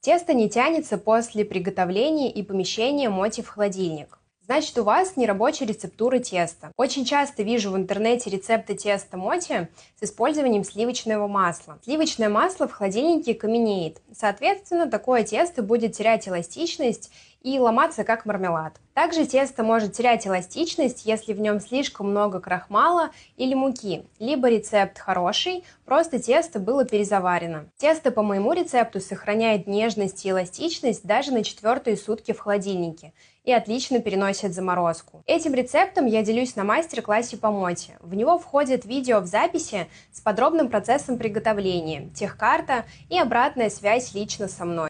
Тесто не тянется после приготовления и помещения моти в холодильник. Значит, у вас нерабочая рецептура теста. Очень часто вижу в интернете рецепты теста моти с использованием сливочного масла. Сливочное масло в холодильнике каменеет. Соответственно, такое тесто будет терять эластичность и ломаться как мармелад. Также тесто может терять эластичность, если в нем слишком много крахмала или муки. Либо рецепт хороший, просто тесто было перезаварено. Тесто по моему рецепту сохраняет нежность и эластичность даже на 4-е сутки в холодильнике и отлично переносит заморозку. Этим рецептом я делюсь на мастер-классе по моти. В него входит видео в записи с подробным процессом приготовления, техкарта и обратная связь лично со мной.